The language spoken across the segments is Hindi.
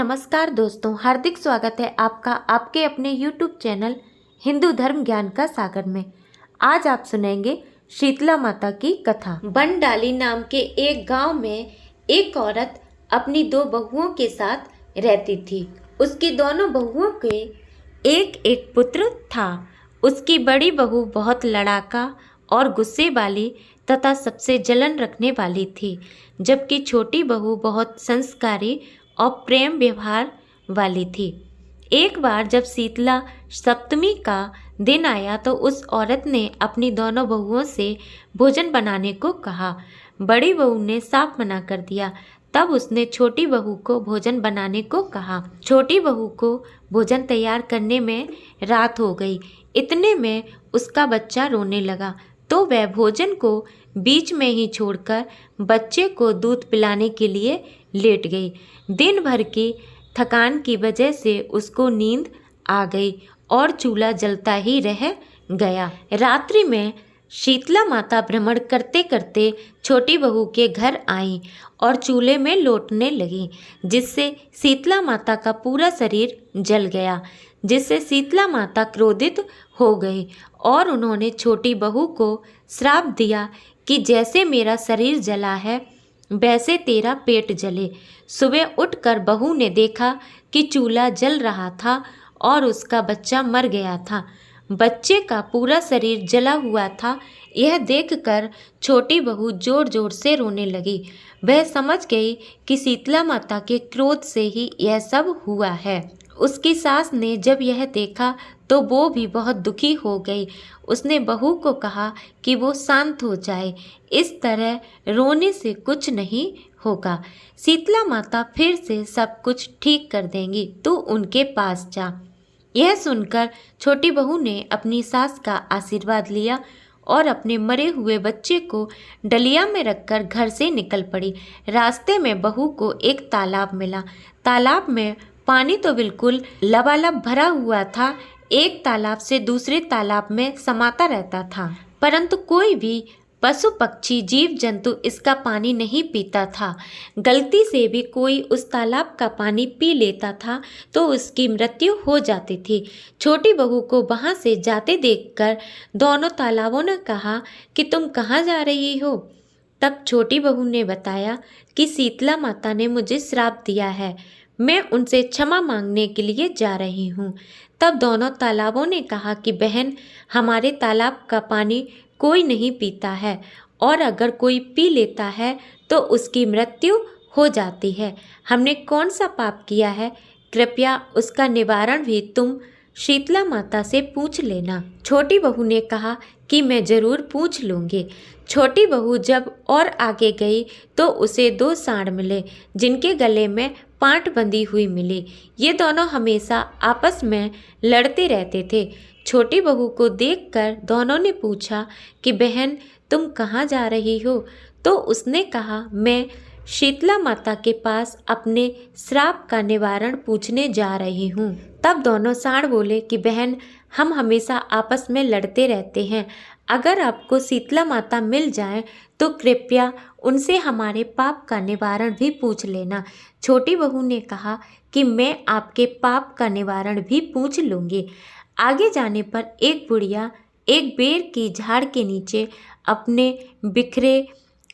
नमस्कार दोस्तों, हार्दिक स्वागत है आपका आपके अपने YouTube चैनल हिंदू धर्म ज्ञान का सागर में। आज आप सुनेंगे शीतला माता की कथा। बनडाली नाम के एक गांव में एक औरत अपनी दो बहुओं के साथ रहती थी। उसकी दोनों बहुओं के एक एक पुत्र था। उसकी बड़ी बहू बहुत लड़ाका और गुस्से वाली तथा सबसे जलन रखने वाली थी, जबकि छोटी बहू बहुत संस्कारी और प्रेम व्यवहार वाली थी। एक बार जब शीतला सप्तमी का दिन आया तो उस औरत ने अपनी दोनों बहुओं से भोजन बनाने को कहा। बड़ी बहू ने साफ मना कर दिया। तब उसने छोटी बहू को भोजन बनाने को कहा। छोटी बहू को भोजन तैयार करने में रात हो गई। इतने में उसका बच्चा रोने लगा तो वह भोजन को बीच में ही छोड़कर बच्चे को दूध पिलाने के लिए लेट गई। दिन भर की थकान की वजह से उसको नींद आ गई और चूल्हा जलता ही रह गया। रात्रि में शीतला माता भ्रमण करते करते छोटी बहू के घर आई और चूल्हे में लौटने लगी, जिससे शीतला माता का पूरा शरीर जल गया, जिससे शीतला माता क्रोधित हो गई और उन्होंने छोटी बहू को श्राप दिया कि जैसे मेरा शरीर जला है वैसे तेरा पेट जले। सुबह उठकर बहू ने देखा कि चूल्हा जल रहा था और उसका बच्चा मर गया था। बच्चे का पूरा शरीर जला हुआ था। यह देखकर छोटी बहू जोर जोर से रोने लगी। वह समझ गई कि शीतला माता के क्रोध से ही यह सब हुआ है। उसकी सास ने जब यह देखा तो वो भी बहुत दुखी हो गई। उसने बहू को कहा कि वो शांत हो जाए, इस तरह रोने से कुछ नहीं होगा। शीतला माता फिर से सब कुछ ठीक कर देंगी, तू उनके पास जा। यह सुनकर छोटी बहू ने अपनी सास का आशीर्वाद लिया और अपने मरे हुए बच्चे को डलिया में रखकर घर से निकल पड़ी। रास्ते में बहू को एक तालाब मिला। तालाब में पानी तो बिल्कुल लबालब भरा हुआ था। एक तालाब से दूसरे तालाब में समाता रहता था, परंतु कोई भी पशु पक्षी जीव जंतु इसका पानी नहीं पीता था। गलती से भी कोई उस तालाब का पानी पी लेता था तो उसकी मृत्यु हो जाती थी। छोटी बहू को वहां से जाते देखकर दोनों तालाबों ने कहा कि तुम कहाँ जा रही हो? तब छोटी बहू ने बताया कि शीतला माता ने मुझे श्राप दिया है, मैं उनसे क्षमा मांगने के लिए जा रही हूँ। तब दोनों तालाबों ने कहा कि बहन, हमारे तालाब का पानी कोई नहीं पीता है और अगर कोई पी लेता है तो उसकी मृत्यु हो जाती है। हमने कौन सा पाप किया है? कृपया उसका निवारण भी तुम शीतला माता से पूछ लेना। छोटी बहू ने कहा कि मैं जरूर पूछ लूँगी। छोटी बहू जब और आगे गई तो उसे दो सांड मिले, जिनके गले में पांट बंधी हुई मिली। ये दोनों हमेशा आपस में लड़ते रहते थे। छोटी बहू को देखकर दोनों ने पूछा कि बहन, तुम कहाँ जा रही हो? तो उसने कहा, मैं शीतला माता के पास अपने श्राप का निवारण पूछने जा रही हूँ। तब दोनों सांड बोले कि बहन, हम हमेशा आपस में लड़ते रहते हैं। अगर आपको शीतला माता मिल जाए तो कृपया उनसे हमारे पाप का निवारण भी पूछ लेना। छोटी बहू ने कहा कि मैं आपके पाप का निवारण भी पूछ लूँगी। आगे जाने पर एक बुढ़िया एक बेर की झाड़ के नीचे अपने बिखरे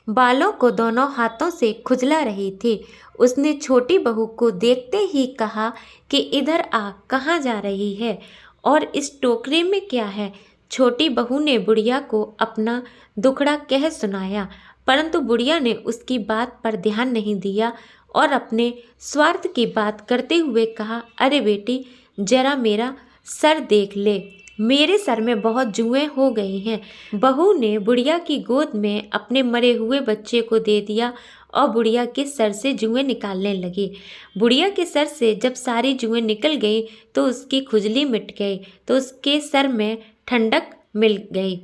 बालों को दोनों हाथों से खुजला रही थी। उसने छोटी बहू को देखते ही कहा कि इधर आ, कहाँ जा रही है और इस टोकरे में क्या है? छोटी बहू ने बुढ़िया को अपना दुखड़ा कह सुनाया, परंतु बुढ़िया ने उसकी बात पर ध्यान नहीं दिया और अपने स्वार्थ की बात करते हुए कहा, अरे बेटी, जरा मेरा सर देख ले, मेरे सर में बहुत जुएं हो गई हैं। बहू ने बुढ़िया की गोद में अपने मरे हुए बच्चे को दे दिया और बुढ़िया के सर से जुएं निकालने लगी। बुढ़िया के सर से जब सारी जुएं निकल गई तो उसकी खुजली मिट गई, तो उसके सर में ठंडक मिल गई।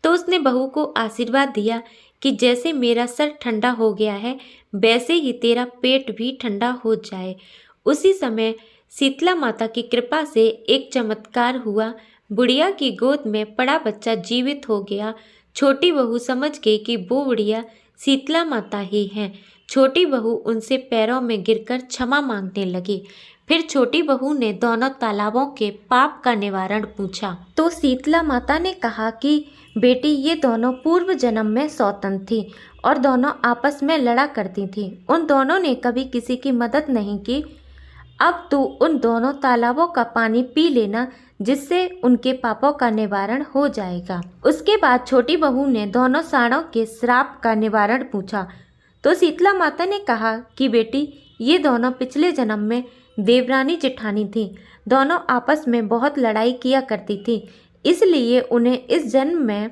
तो उसने बहू को आशीर्वाद दिया कि जैसे मेरा सर ठंडा हो गया है वैसे ही तेरा पेट भी ठंडा हो जाए। उसी समय शीतला माता की कृपा से एक चमत्कार हुआ। बुढ़िया की गोद में पड़ा बच्चा जीवित हो गया। छोटी बहू समझ गई कि वो बुढ़िया शीतला माता ही हैं। छोटी बहू उनसे पैरों में गिरकर क्षमा मांगने लगी। फिर छोटी बहू ने दोनों तालाबों के पाप का निवारण पूछा तो शीतला माता ने कहा कि बेटी, ये दोनों पूर्व जन्म में सौतन थी और दोनों आपस में लड़ा करती थीं। उन दोनों ने कभी किसी की मदद नहीं की। अब तू उन दोनों तालाबों का पानी पी लेना, जिससे उनके पापों का निवारण हो जाएगा। उसके बाद छोटी बहू ने दोनों साँड़ों के श्राप का निवारण पूछा तो शीतला माता ने कहा कि बेटी, ये दोनों पिछले जन्म में देवरानी जेठानी थी। दोनों आपस में बहुत लड़ाई किया करती थी, इसलिए उन्हें इस जन्म में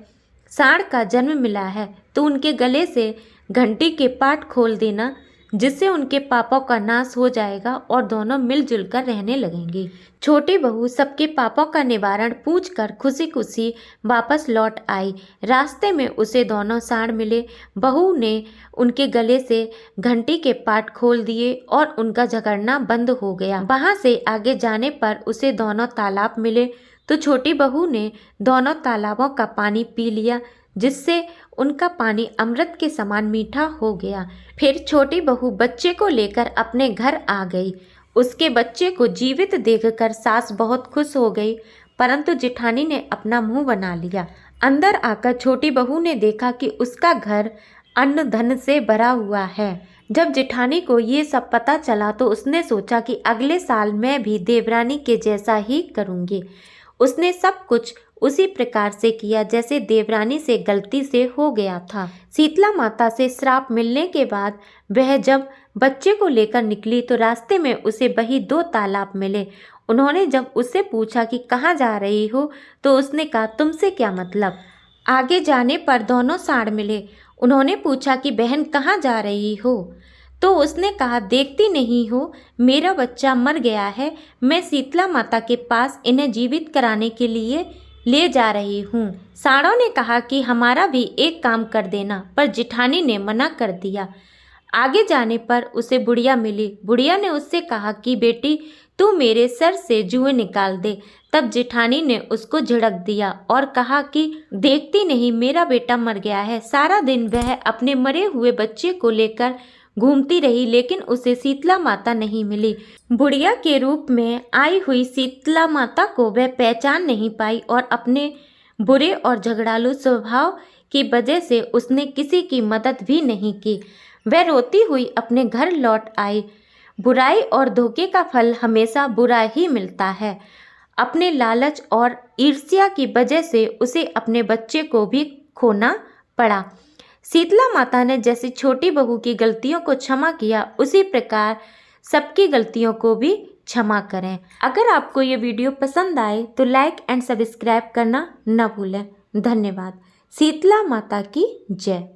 सांड का जन्म मिला है। तो उनके गले से घंटी के पाट खोल देना, जिससे उनके पापों का नाश हो जाएगा और दोनों मिलजुल कर रहने लगेंगी। छोटी बहू सबके पापों का निवारण पूछकर खुशी खुशी वापस लौट आई। रास्ते में उसे दोनों सांड मिले। बहू ने उनके गले से घंटी के पाट खोल दिए और उनका झगड़ना बंद हो गया। वहां से आगे जाने पर उसे दोनों तालाब मिले तो छोटी बहू ने दोनों तालाबों का पानी पी लिया, जिससे उनका पानी अमृत के समान मीठा हो गया। फिर छोटी बहू बच्चे को लेकर अपने घर आ गई। उसके बच्चे को जीवित देखकर सास बहुत खुश हो गई, परंतु जेठानी ने अपना मुंह बना लिया। अंदर आकर छोटी बहू ने देखा कि उसका घर अन्न धन से भरा हुआ है। जब जेठानी को ये सब पता चला तो उसने सोचा कि अगले साल मैं भी देवरानी के जैसा ही करूँगी। उसने सब कुछ उसी प्रकार से किया जैसे देवरानी से गलती से हो गया था। शीतला माता से श्राप मिलने के बाद वह जब बच्चे को लेकर निकली तो रास्ते में उसे वही 2 तालाब मिले। उन्होंने जब उससे पूछा कि कहाँ जा रही हो तो उसने कहा, तुमसे क्या मतलब। आगे जाने पर दोनों सांड मिले। उन्होंने पूछा कि बहन कहाँ जा रही हो, तो उसने कहा, देखती नहीं हो मेरा बच्चा मर गया है, मैं शीतला माता के पास इन्हें जीवित कराने के लिए ले जा रही हूँ। सांडों ने कहा कि हमारा भी एक काम कर देना, पर जेठानी ने मना कर दिया। आगे जाने पर उसे बुढ़िया मिली। बुढ़िया ने उससे कहा कि बेटी, तू मेरे सर से जुएं निकाल दे। तब जेठानी ने उसको झिड़क दिया और कहा कि देखती नहीं मेरा बेटा मर गया है। सारा दिन वह अपने मरे हुए बच्चे को लेकर घूमती रही, लेकिन उसे शीतला माता नहीं मिली। बुढ़िया के रूप में आई हुई शीतला माता को वह पहचान नहीं पाई और अपने बुरे और झगड़ालू स्वभाव की वजह से उसने किसी की मदद भी नहीं की। वह रोती हुई अपने घर लौट आई। बुराई और धोखे का फल हमेशा बुरा ही मिलता है। अपने लालच और ईर्ष्या की वजह से उसे अपने बच्चे को भी खोना पड़ा। शीतला माता ने जैसे छोटी बहू की गलतियों को क्षमा किया, उसी प्रकार सबकी गलतियों को भी क्षमा करें। अगर आपको ये वीडियो पसंद आए तो लाइक एंड सब्सक्राइब करना न भूलें। धन्यवाद। शीतला माता की जय।